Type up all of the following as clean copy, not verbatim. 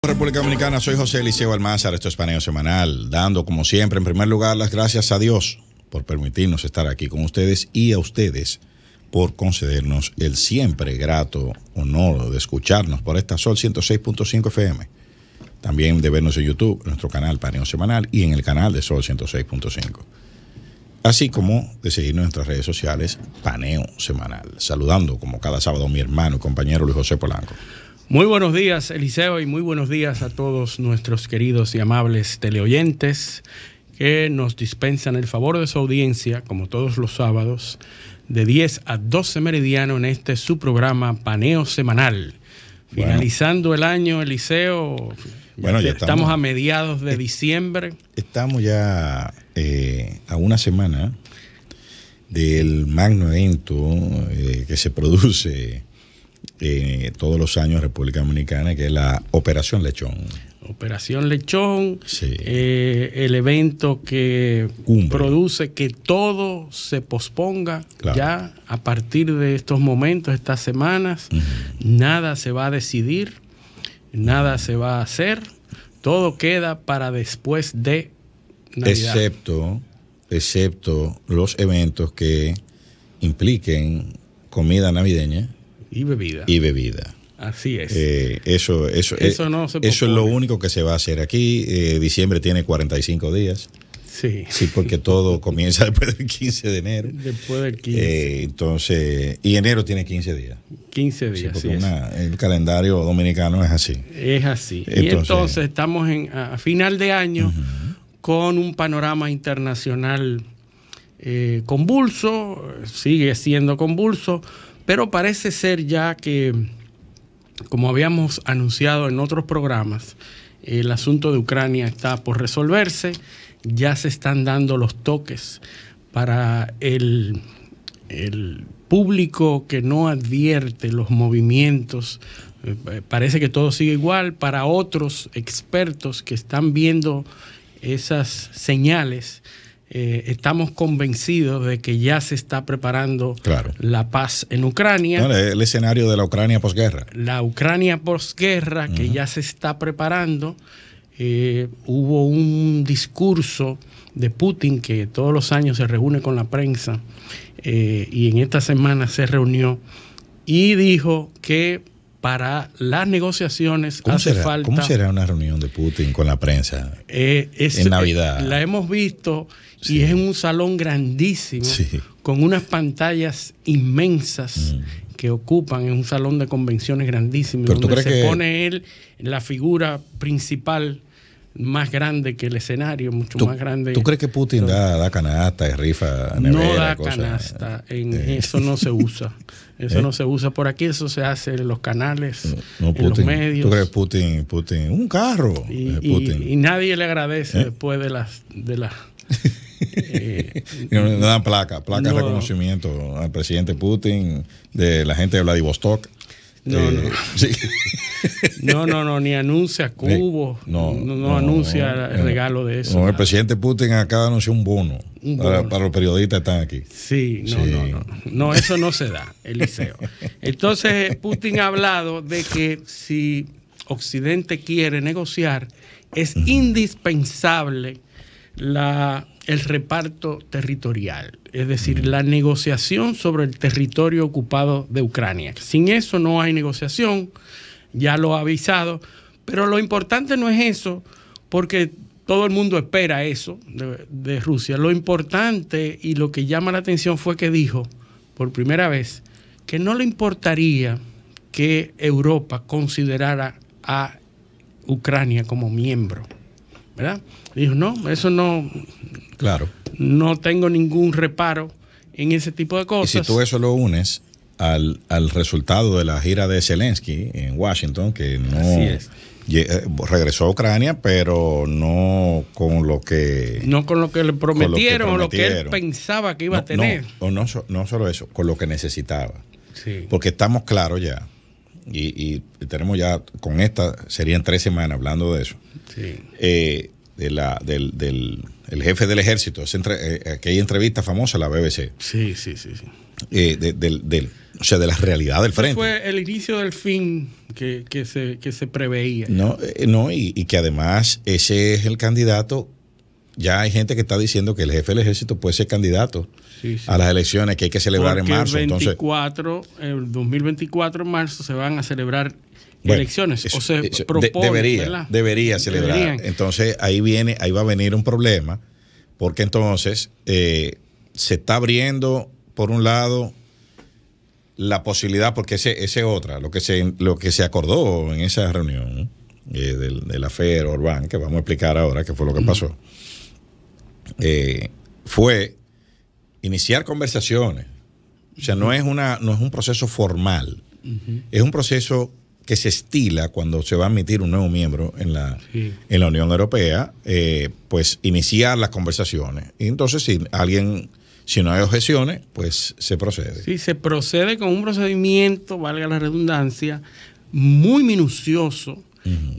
República Dominicana, soy José Eliseo Almanzar, esto es Paneo Semanal, dando como siempre, en primer lugar, las gracias a Dios por permitirnos estar aquí con ustedes y a ustedes por concedernos el siempre grato honor de escucharnos por esta Sol 106.5 FM, también de vernos en YouTube, en nuestro canal Paneo Semanal y en el canal de Sol 106.5, así como de seguirnos en nuestras redes sociales Paneo Semanal, saludando como cada sábado a mi hermano y compañero Luis José Polanco. Muy buenos días, Eliseo, y muy buenos días a todos nuestros queridos y amables teleoyentes que nos dispensan el favor de su audiencia, como todos los sábados, de 10 a 12 meridiano en este su programa Paneo Semanal. Bueno, finalizando el año, Eliseo, ya estamos a mediados de diciembre. Estamos ya a una semana del magno evento que se produce todos los años en República Dominicana, que es la Operación Lechón. Operación Lechón, sí. El evento que produce que todo se posponga, claro, ya a partir de estos momentos, estas semanas, nada se va a decidir, nada se va a hacer, todo queda para después de Navidad. Excepto los eventos que impliquen comida navideña y bebida. Así es. Eso no se es lo único que se va a hacer aquí. Diciembre tiene 45 días. Sí, porque todo comienza después del 15 de enero. Después del 15. Entonces, y enero tiene 15 días. 15 días, sí, porque el calendario dominicano es así. Es así. Entonces estamos a final de año con un panorama internacional convulso, sigue siendo convulso, pero parece ser ya que, como habíamos anunciado en otros programas, el asunto de Ucrania está por resolverse. Ya se están dando los toques para el público que no advierte los movimientos. Parece que todo sigue igual. Para otros expertos que están viendo esas señales, estamos convencidos de que ya se está preparando, claro, la paz en Ucrania. No, el escenario de la Ucrania posguerra. La Ucrania posguerra, que ya se está preparando. Hubo un discurso de Putin que todos los años se reúne con la prensa, y en esta semana se reunió y dijo que para las negociaciones hace falta... ¿Cómo será una reunión de Putin con la prensa en Navidad? La hemos visto, sí, y es en un salón grandísimo, sí, con unas pantallas inmensas que ocupan, en un salón de convenciones grandísimo, donde se pone él, la figura principal, más grande que el escenario, mucho más grande. ¿Tú crees que Putin da canasta y rifa nevera? No da canasta, eso no se usa. Eso no se usa por aquí, eso se hace en los canales, en Putin, los medios. ¿Tú crees Putin? Un carro. Y nadie le agradece después de las no dan placa de reconocimiento al presidente Putin, de la gente de Vladivostok. Sí. No, ni anuncia cubos, no anuncia el regalo de eso. No, el presidente Putin acaba de anunciar un bono. Para los periodistas que están aquí. Sí, no, eso no se da, Eliseo. Entonces, Putin ha hablado de que si Occidente quiere negociar, es indispensable el reparto territorial, es decir, la negociación sobre el territorio ocupado de Ucrania. Sin eso no hay negociación, ya lo ha avisado, pero lo importante no es eso, porque todo el mundo espera eso de Rusia. Lo importante y lo que llama la atención fue que dijo, por primera vez, que no le importaría que Europa considerara a Ucrania como miembro, ¿verdad? Dijo, no, eso no... Claro. No tengo ningún reparo en ese tipo de cosas. Y si tú eso lo unes al resultado de la gira de Zelensky en Washington, que no regresó a Ucrania, pero no con lo que... No con lo que le prometieron o lo que él pensaba que iba a tener. No solo eso, con lo que necesitaba. Sí. Porque estamos claros ya, y tenemos ya, con esta, serían 3 semanas hablando de eso. Sí. El jefe del ejército, aquella entrevista famosa a la BBC. Sí. O sea, de la realidad del frente. Fue el inicio del fin que se preveía. No, y que además ese es el candidato. Ya hay gente que está diciendo que el jefe del ejército puede ser candidato a las elecciones que hay que celebrar en marzo. El 2024 en marzo se van a celebrar elecciones. O se propone, debería celebrar. Deberían. Entonces ahí va a venir un problema, porque entonces se está abriendo, por un lado, la posibilidad, porque ese otra, lo que se acordó en esa reunión de la FER Orbán, que vamos a explicar ahora qué fue lo que pasó, fue iniciar conversaciones. O sea, no es un proceso formal, es un proceso que se estila cuando se va a admitir un nuevo miembro en la Unión Europea, pues iniciar las conversaciones. Y entonces, si no hay objeciones, pues se procede. Sí, se procede con un procedimiento, valga la redundancia, muy minucioso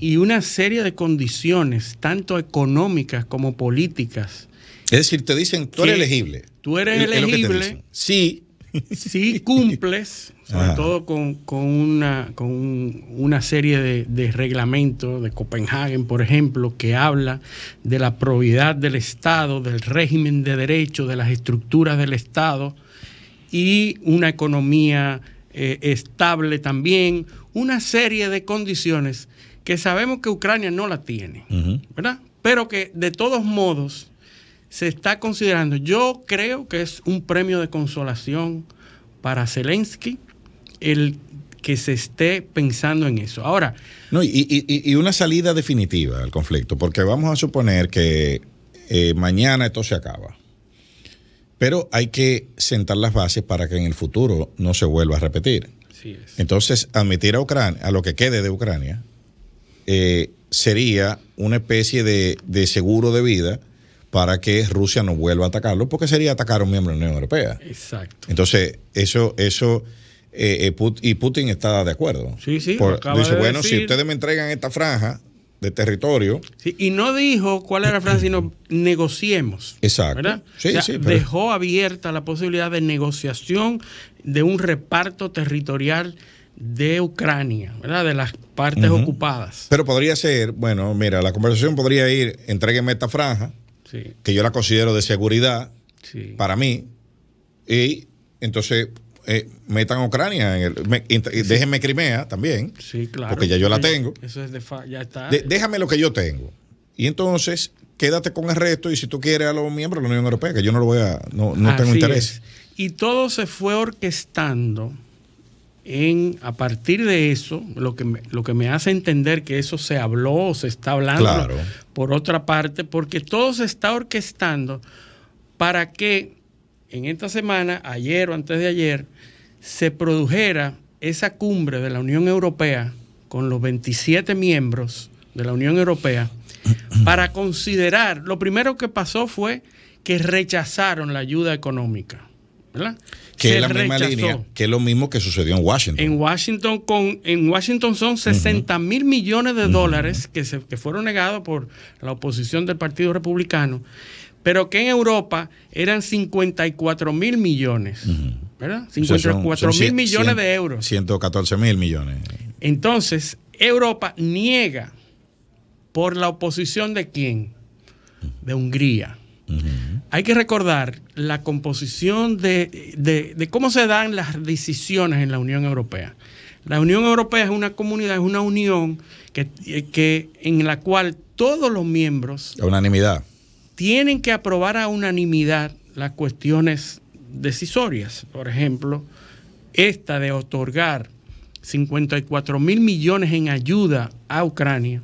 y una serie de condiciones, tanto económicas como políticas. Es decir, te dicen, tú eres elegible. Tú eres elegible. Sí. Si cumples, sobre todo con una serie de reglamentos de Copenhague, por ejemplo, que habla de la probidad del Estado, del régimen de derecho, de las estructuras del Estado y una economía estable también, una serie de condiciones que sabemos que Ucrania no la tiene, ¿verdad? Pero que de todos modos se está considerando. Yo creo que es un premio de consolación para Zelensky el que se esté pensando en eso. Ahora, y una salida definitiva al conflicto, porque vamos a suponer que mañana esto se acaba, pero hay que sentar las bases para que en el futuro no se vuelva a repetir. Sí es. Entonces, admitir a Ucrania, a lo que quede de Ucrania, sería una especie de seguro de vida para que Rusia no vuelva a atacarlo, porque sería atacar a un miembro de la Unión Europea. Exacto. Entonces, y Putin está de acuerdo. Sí. Dice, bueno, si ustedes me entregan esta franja de territorio. Sí, y no dijo cuál era la franja, sino negociemos. Exacto. ¿Verdad? Sí, pero dejó abierta la posibilidad de negociación de un reparto territorial de Ucrania, ¿verdad? De las partes ocupadas. Pero podría ser, bueno, mira, la conversación podría ir, entréguenme esta franja, que yo la considero de seguridad para mí, y entonces metan a Ucrania, déjenme Crimea también, claro, porque ya yo la tengo. Eso es ya está. Déjame lo que yo tengo. Y entonces, quédate con el resto, y si tú quieres a los miembros de la Unión Europea, que yo no lo voy a, no tengo interés. Y todo se fue orquestando a partir de eso, lo que me hace entender que eso se habló, se está hablando por otra parte, porque todo se está orquestando para que en esta semana, ayer o antes de ayer, se produjera esa cumbre de la Unión Europea con los 27 miembros de la Unión Europea para considerar, lo primero que pasó fue que rechazaron la ayuda económica, ¿verdad? Que es la misma línea, que es lo mismo que sucedió en Washington. En Washington son 60,000 millones de dólares que fueron negados por la oposición del Partido Republicano, pero que en Europa eran 54,000 millones, ¿verdad? 54,000 millones de euros. 114,000 millones. Entonces, Europa niega por la oposición ¿de quién? De Hungría. Hay que recordar la composición de cómo se dan las decisiones en la Unión Europea. La Unión Europea es una comunidad, es una unión que en la cual todos los miembros, la unanimidad, tienen que aprobar a unanimidad las cuestiones decisorias. Por ejemplo, esta de otorgar 54,000 millones en ayuda a Ucrania,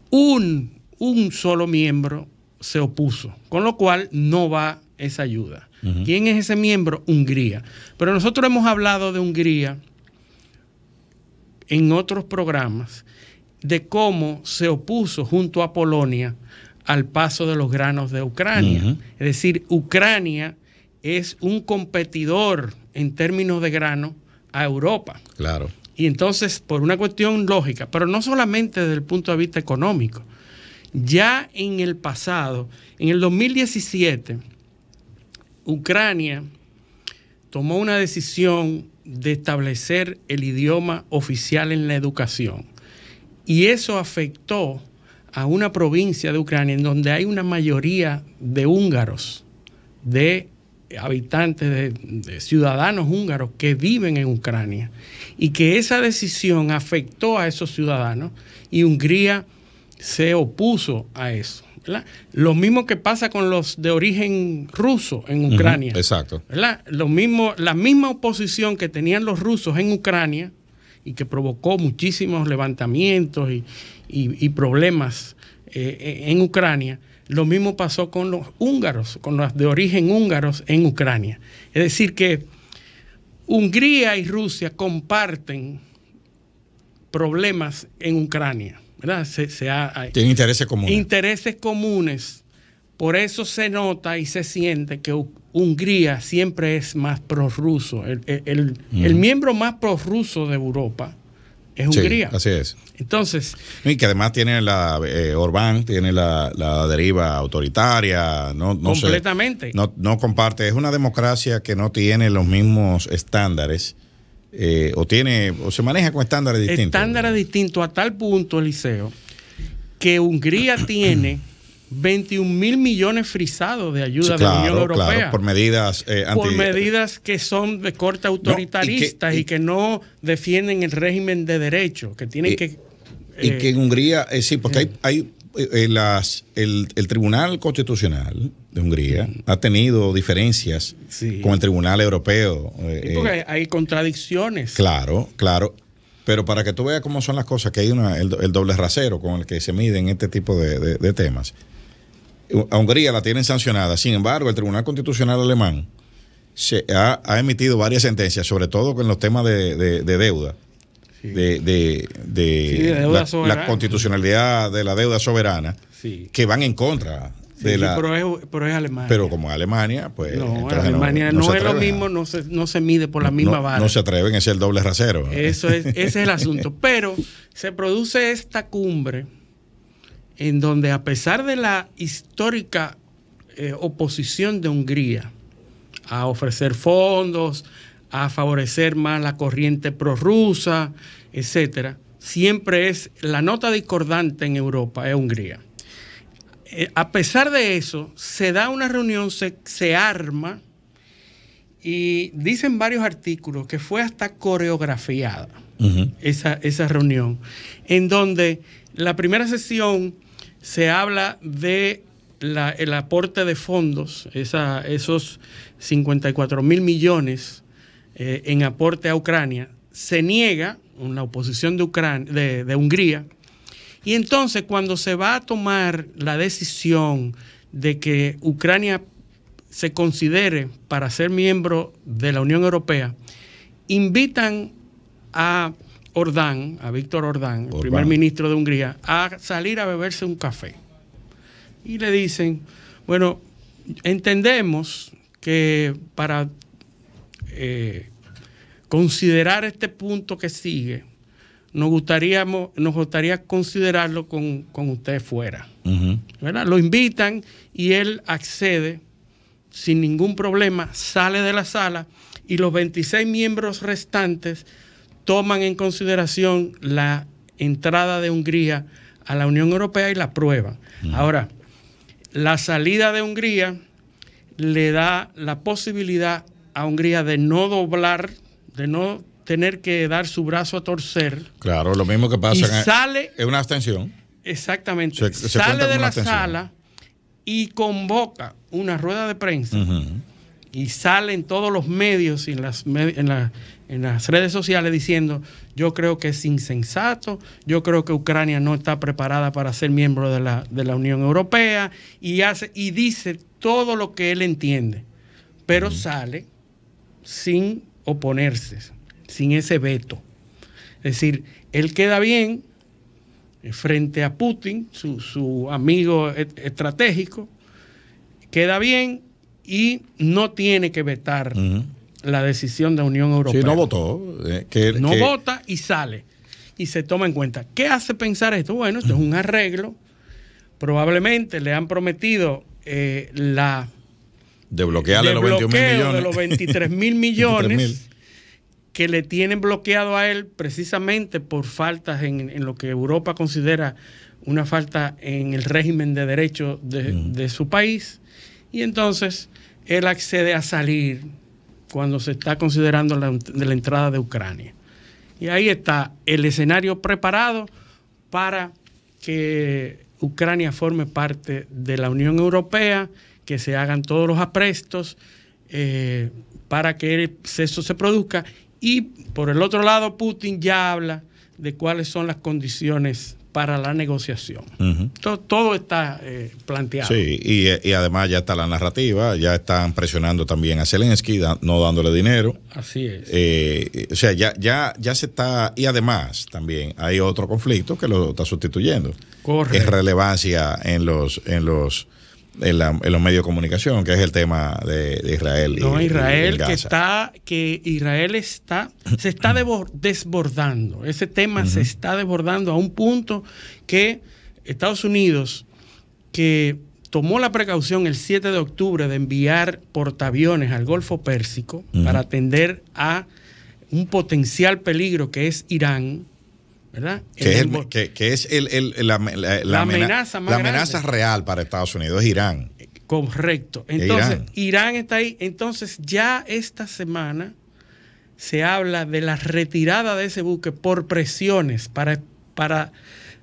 un solo miembro se opuso, con lo cual no va esa ayuda. ¿Quién es ese miembro? Hungría. Pero nosotros hemos hablado de Hungría en otros programas, de cómo se opuso junto a Polonia al paso de los granos de Ucrania. Es decir, Ucrania es un competidor en términos de grano a Europa. Claro. Y entonces, por una cuestión lógica, pero no solamente desde el punto de vista económico, ya en el pasado, en el 2017, Ucrania tomó una decisión de establecer el idioma oficial en la educación. Y eso afectó a una provincia de Ucrania en donde hay una mayoría de húngaros, de habitantes, de ciudadanos húngaros que viven en Ucrania, y que esa decisión afectó a esos ciudadanos y Hungría se opuso a eso, ¿verdad? Lo mismo que pasa con los de origen ruso en Ucrania. Exacto. ¿Verdad? Lo mismo, la misma oposición que tenían los rusos en Ucrania y que provocó muchísimos levantamientos y problemas en Ucrania. Lo mismo pasó con los húngaros, con los de origen húngaros en Ucrania. Es decir, que Hungría y Rusia comparten problemas en Ucrania, ¿verdad? Tienen intereses comunes. Intereses comunes. Por eso se nota y se siente que Hungría siempre es más prorruso. El miembro más prorruso de Europa es Hungría. Sí, así es. Entonces, y que además tiene Orbán tiene la deriva autoritaria, completamente. No comparte, es una democracia que no tiene los mismos estándares, o se maneja con estándares distintos. Estándares distintos a tal punto, Eliseo, que Hungría tiene 21.000 millones frisados de ayuda de la Unión Europea. Claro, por medidas por medidas que son de corte autoritarista y que no defienden el régimen de derecho, que tienen que... y que en Hungría, sí, porque hay el Tribunal Constitucional de Hungría ha tenido diferencias con el Tribunal Europeo. Porque hay contradicciones. Claro. Pero para que tú veas cómo son las cosas, que hay el doble rasero con el que se miden este tipo de temas. A Hungría la tienen sancionada. Sin embargo, el Tribunal Constitucional alemán ha emitido varias sentencias, sobre todo con los temas de deuda. Sí. De deuda la constitucionalidad de la deuda soberana, que van en contra de la... Pero es Alemania. Pero como Alemania, pues... No, Alemania no es lo mismo, no se mide por la misma vara. No se atreven, ese es el doble rasero. Ese es el asunto. Pero se produce esta cumbre en donde, a pesar de la histórica oposición de Hungría a ofrecer fondos, a favorecer más la corriente prorrusa, etcétera, siempre es la nota discordante en Europa, es Hungría. A pesar de eso, se da una reunión, se arma, y dicen varios artículos que fue hasta coreografiada esa reunión, en donde la primera sesión se habla de el aporte de fondos, esos 54.000 millones en aporte a Ucrania. Se niega en la oposición de Hungría, y entonces cuando se va a tomar la decisión de que Ucrania se considere para ser miembro de la Unión Europea, invitan a Víctor Orbán, el primer ministro de Hungría, a salir a beberse un café. Y le dicen, bueno, entendemos que para considerar este punto que sigue, nos gustaría considerarlo con usted fuera. ¿Verdad? Lo invitan y él accede sin ningún problema, sale de la sala, y los 26 miembros restantes toman en consideración la entrada de Hungría a la Unión Europea y la aprueban. Ahora, la salida de Hungría le da la posibilidad a Hungría de no doblar, de no tener que dar su brazo a torcer. Claro, lo mismo que pasa es una abstención. Exactamente. Sale de la sala y convoca una rueda de prensa y sale en todos los medios y en las redes sociales diciendo: yo creo que es insensato, yo creo que Ucrania no está preparada para ser miembro de la Unión Europea, y dice todo lo que él entiende, pero sale sin oponerse, sin ese veto. Es decir, él queda bien frente a Putin, su amigo estratégico, queda bien y no tiene que vetar la decisión de la Unión Europea. Sí, no votó. Vota y sale. Y se toma en cuenta. ¿Qué hace pensar esto? Bueno, esto es un arreglo. Probablemente le han prometido desbloquearle los 21.000 millones. De los 23.000 millones que le tienen bloqueado a él precisamente por faltas en lo que Europa considera una falta en el régimen de derecho de su país, y entonces él accede a salir cuando se está considerando la entrada de Ucrania. Y ahí está el escenario preparado para que Ucrania forme parte de la Unión Europea, que se hagan todos los aprestos para que eso se produzca. Y por el otro lado, Putin ya habla de cuáles son las condiciones para la negociación. Todo está planteado. Sí, y además ya está la narrativa, ya están presionando también a Zelensky, no dándole dinero. Así es. O sea, ya se está, y además también hay otro conflicto que lo está sustituyendo. Correcto. Es relevancia en los medios de comunicación, que es el tema de Israel. Israel se está desbordando. Ese tema se está desbordando a un punto que Estados Unidos, que tomó la precaución el 7 de octubre de enviar portaaviones al Golfo Pérsico para atender a un potencial peligro que es Irán, ¿verdad? Que es la amenaza más grande. La amenaza real para Estados Unidos es Irán. Correcto. Entonces, Irán está ahí. Entonces, ya esta semana se habla de la retirada de ese buque por presiones para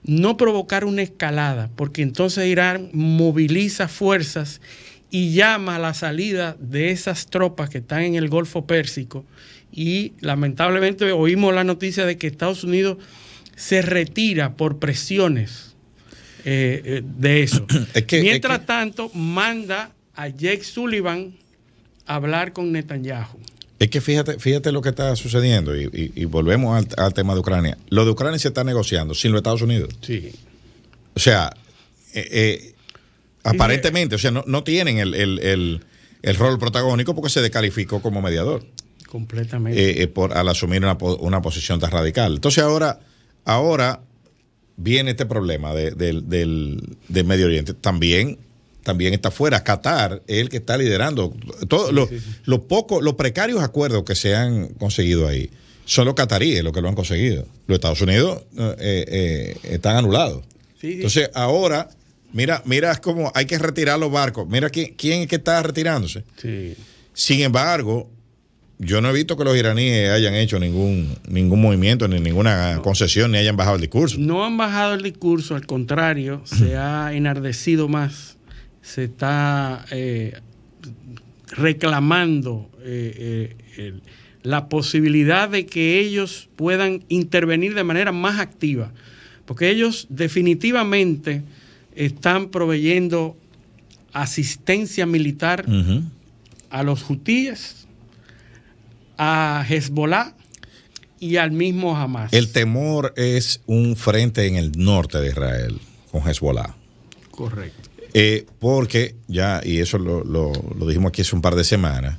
no provocar una escalada, porque entonces Irán moviliza fuerzas y llama a la salida de esas tropas que están en el Golfo Pérsico. Y lamentablemente oímos la noticia de que Estados Unidos se retira por presiones de eso. Mientras tanto, manda a Jake Sullivan a hablar con Netanyahu. Es que fíjate lo que está sucediendo, y volvemos al tema de Ucrania. Lo de Ucrania se está negociando sin los Estados Unidos. Sí. O sea, aparentemente, o sea, no tienen el rol protagónico porque se descalificó como mediador. Completamente. Al asumir una posición tan radical. Entonces ahora viene este problema del Medio Oriente. También está fuera. Qatar es el que está liderando. Los precarios acuerdos que se han conseguido ahí son los qataríes los que lo han conseguido. Los Estados Unidos están anulados. Sí. Entonces ahora, mira cómo hay que retirar los barcos. Mira quién es que está retirándose. Sí. Sin embargo, yo no he visto que los iraníes hayan hecho ningún movimiento, ni ninguna concesión, ni hayan bajado el discurso. No han bajado el discurso, al contrario, se ha enardecido más. Se está reclamando la posibilidad de que ellos puedan intervenir de manera más activa, porque ellos definitivamente están proveyendo asistencia militar a los hutíes, a Hezbollah y al mismo Hamas. El temor es un frente en el norte de Israel con Hezbollah. Correcto. Porque ya, y eso lo dijimos aquí hace un par de semanas,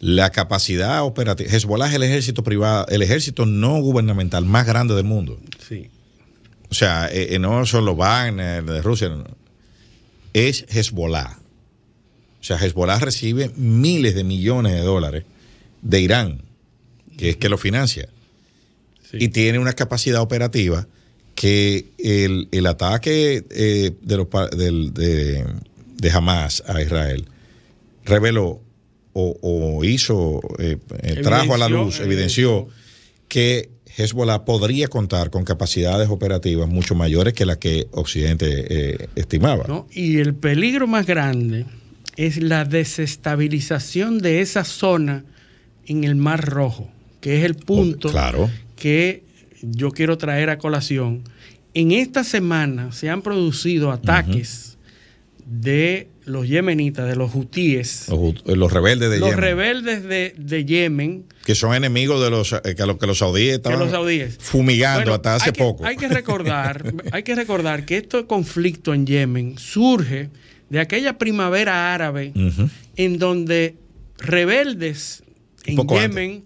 la capacidad operativa. Hezbollah es el ejército privado, el ejército no gubernamental más grande del mundo. Sí. O sea, no son los Wagner de Rusia, no. Es Hezbollah. O sea, Hezbollah recibe miles de millones de dólares de Irán, que es que lo financia. Sí. Y tiene una capacidad operativa que el ataque de Hamas a Israel reveló o hizo, trajo a la luz, evidenció que Hezbollah podría contar con capacidades operativas mucho mayores que las que Occidente estimaba. ¿No? Y el peligro más grande es la desestabilización de esa zona en el Mar Rojo, que es el punto que yo quiero traer a colación. En esta semana se han producido ataques de los yemenitas, de los hutíes. Los rebeldes de Yemen. Los rebeldes de Yemen. Que son enemigos de los saudíes estaban fumigando hasta hace poco. Hay que recordar que este conflicto en Yemen surge de aquella primavera árabe en donde rebeldes en Yemen...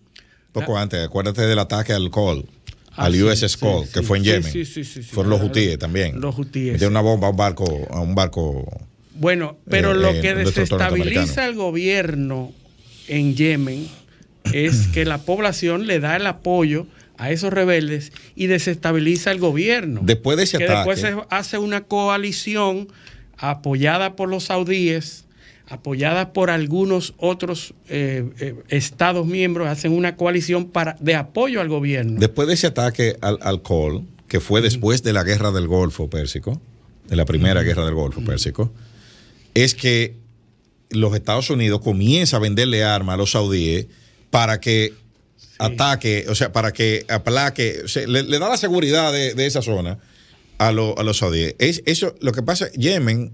Poco antes, acuérdate del ataque al Cole. Al USS Cole, que fue en Yemen. Fueron los hutíes también. Los hutíes. De una bomba a un barco. Bueno, pero lo que desestabiliza al gobierno en Yemen es que la población le da el apoyo a esos rebeldes y desestabiliza el gobierno. Después de ese ataque, después se hace una coalición apoyada por los saudíes, apoyada por algunos otros estados miembros, hacen una coalición de apoyo al gobierno. Después de ese ataque al Col, que fue después de la guerra del Golfo Pérsico, de la primera guerra del Golfo Pérsico, es que los Estados Unidos comienza a venderle armas a los saudíes para que ataque, o sea, para que aplaque, o sea, le da la seguridad de esa zona a los saudíes. Eso, lo que pasa, Yemen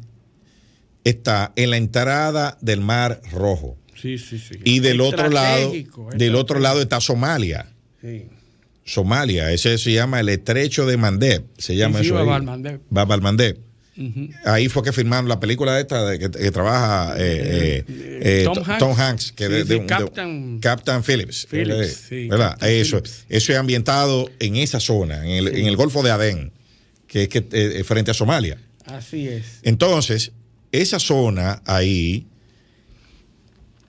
está en la entrada del Mar Rojo. Sí. Y del otro lado está Somalia. Sí. Somalia, ese se llama el estrecho de Mandeb, se llama eso. Bab al-Mandeb. Ahí fue que firmaron la película esta que trabaja Tom Hanks, que Captain Phillips, ¿verdad? Eso es ambientado en esa zona, en el Golfo de Adén, que es frente a Somalia. Así es. Entonces, esa zona ahí,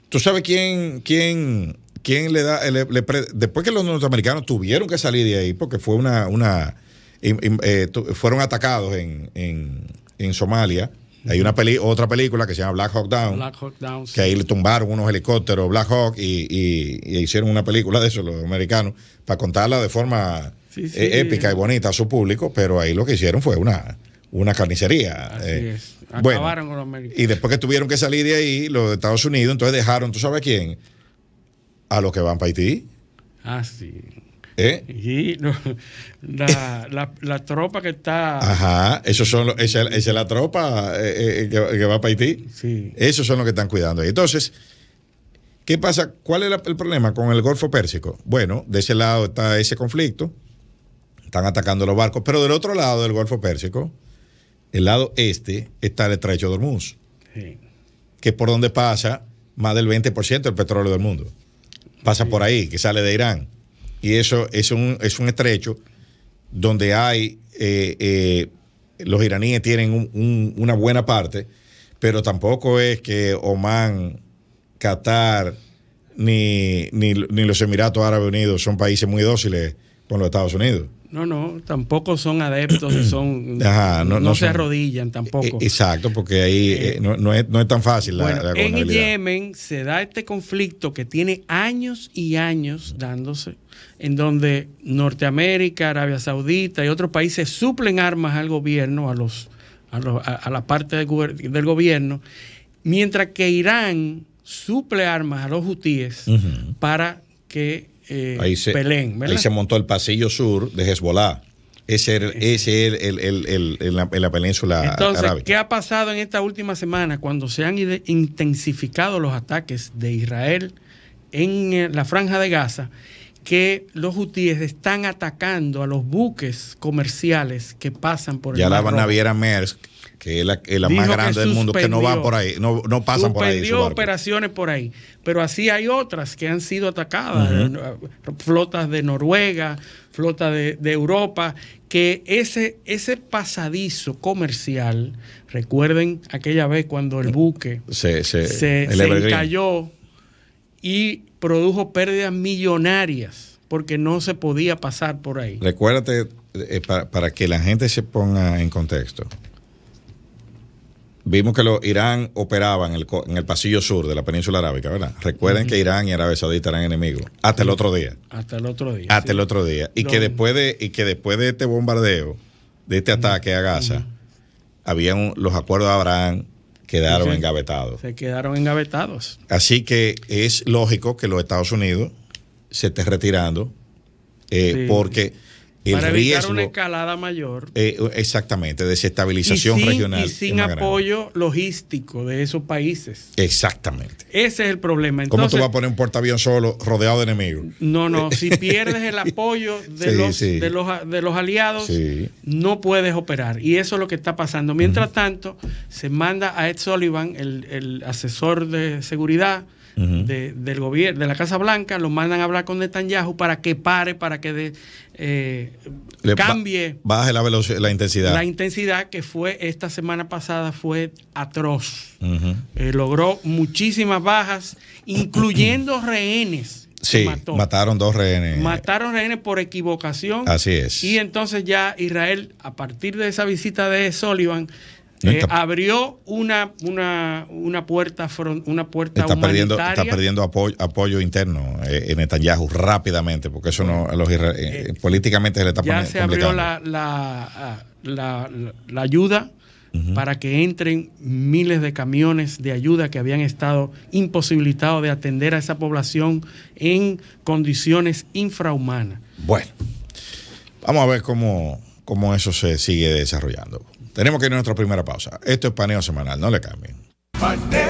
¿tú sabes quién le da? Después que los norteamericanos tuvieron que salir de ahí, porque fue fueron atacados en Somalia. Hay otra película que se llama Black Hawk Down, que ahí le tumbaron unos helicópteros Black Hawk y hicieron una película de eso los americanos para contarla de forma épica y bonita a su público, pero ahí lo que hicieron fue una carnicería. Así es. Acabaron con los americanos. Y después que tuvieron que salir de ahí, los de Estados Unidos, entonces dejaron, ¿tú sabes quién? A los que van para Haití. Ah, sí. Y la tropa que está. Ajá, esa es la tropa que va para Haití. Sí. Esos son los que están cuidando ahí. Entonces, ¿qué pasa? ¿Cuál es el problema con el Golfo Pérsico? Bueno, de ese lado está ese conflicto, están atacando los barcos, pero del otro lado del Golfo Pérsico, el lado este, está el estrecho de Hormuz, que es por donde pasa más del 20% del petróleo del mundo. Pasa por ahí, que sale de Irán. Y eso es un estrecho donde hay, los iraníes tienen una buena parte, pero tampoco es que Omán, Qatar, ni los Emiratos Árabes Unidos son países muy dóciles con los Estados Unidos. No, tampoco son adeptos, no se arrodillan tampoco. Exacto, porque ahí no es tan fácil la gobernabilidad. En Yemen se da este conflicto que tiene años y años dándose, en donde Norteamérica, Arabia Saudita y otros países suplen armas al gobierno, a la parte del gobierno, mientras que Irán suple armas a los hutíes para que peleen, ¿verdad? Ahí se montó el pasillo sur de Hezbollah. Ese es en la península Entonces, arábica. ¿qué ha pasado en esta última semana cuando se han intensificado los ataques de Israel en la Franja de Gaza? Que los hutíes están atacando a los buques comerciales que pasan por el Mar Rojo. Ya la naviera Maersk, que es la más grande del mundo, que no va por ahí, no pasan por ahí. Suspendió operaciones por ahí, pero así hay otras que han sido atacadas, flotas de Noruega, flotas de Europa, que ese pasadizo comercial, recuerden aquella vez cuando el buque se encalló y produjo pérdidas millonarias porque no se podía pasar por ahí. Recuérdate, para que la gente se ponga en contexto. Vimos que Irán operaba en el pasillo sur de la península arábica, ¿verdad? Recuerden que Irán y Arabia Saudita eran enemigos hasta el otro día. Hasta el otro día. Y que después de este bombardeo, de este ataque a Gaza, habían los acuerdos de Abraham quedaron engavetados. Se quedaron engavetados. Así que es lógico que los Estados Unidos se esté retirando porque para evitar una escalada mayor. Exactamente, desestabilización regional. Y sin apoyo logístico de esos países. Exactamente. Ese es el problema. Entonces, ¿cómo tú vas a poner un portaavión solo rodeado de enemigos? No, si pierdes el apoyo de los aliados, no puedes operar. Y eso es lo que está pasando. Mientras tanto, se manda a Ed Sullivan, el asesor de seguridad del gobierno, de la Casa Blanca, lo mandan a hablar con Netanyahu para que pare, para que cambie, baje la intensidad. La intensidad que fue esta semana pasada fue atroz. Logró muchísimas bajas, incluyendo rehenes. Sí, mataron 2 rehenes. Mataron rehenes por equivocación. Así es. Y entonces ya Israel, a partir de esa visita de Sullivan, abrió una puerta humanitaria. Está perdiendo apoyo interno en Netanyahu rápidamente, porque eso políticamente se le está poniendo. Ya se abrió la ayuda para que entren miles de camiones de ayuda que habían estado imposibilitados de atender a esa población en condiciones infrahumanas. Bueno, vamos a ver cómo eso se sigue desarrollando. Tenemos que ir a nuestra primera pausa. Esto es Paneo Semanal, no le cambien.